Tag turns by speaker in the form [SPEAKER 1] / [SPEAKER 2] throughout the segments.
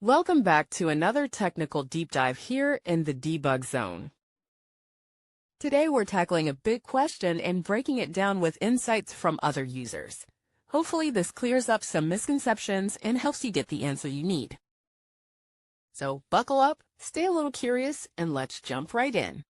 [SPEAKER 1] Welcome back to another technical deep dive here in the debug zone. Today we're tackling a big question and breaking it down with insights from other users. Hopefully this clears up some misconceptions and helps you get the answer you need. So buckle up, stay a little curious, and let's jump right in.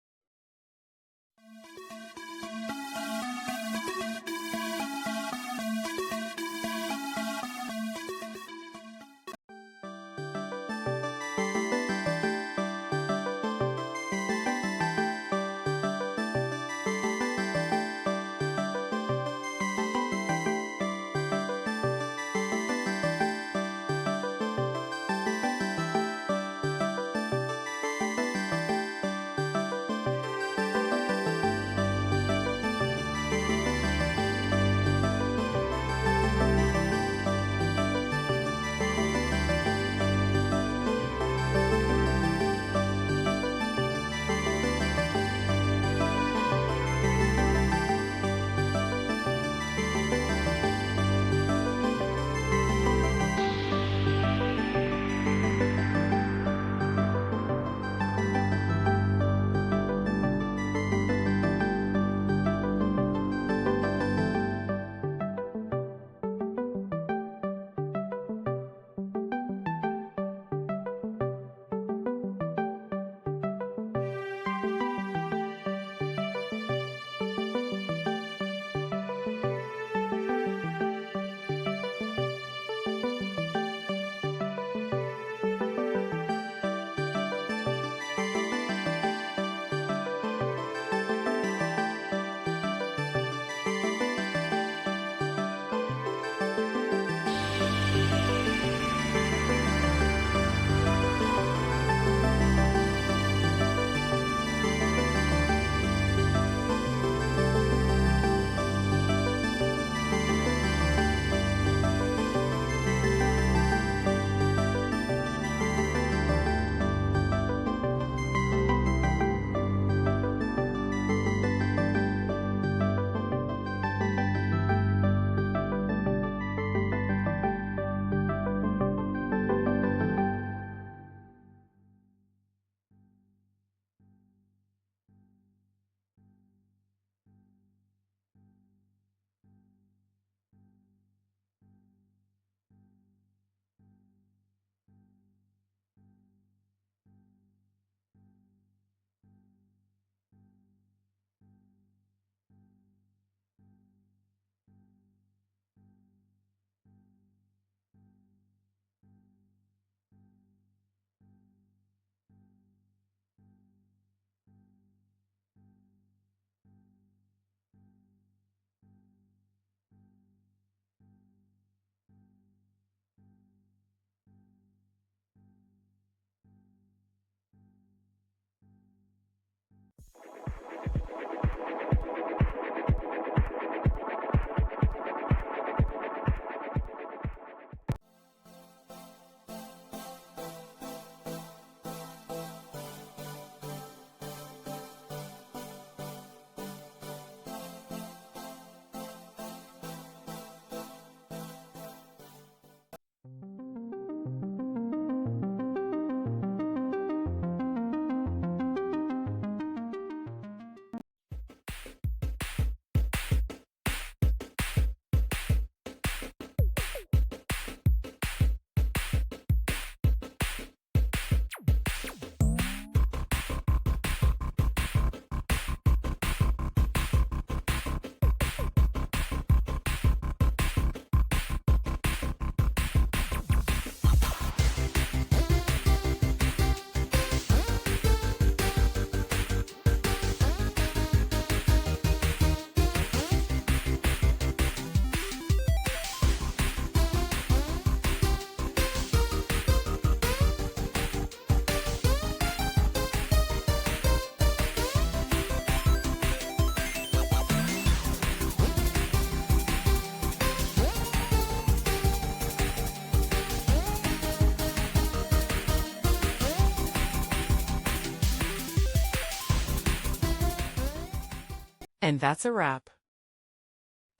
[SPEAKER 1] And that's a wrap.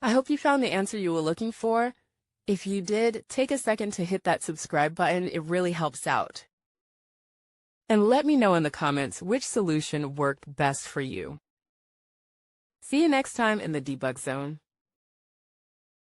[SPEAKER 1] I hope you found the answer you were looking for. If you did, take a second to hit that subscribe button. It really helps out. And let me know in the comments which solution worked best for you. See you next time in the debug zone.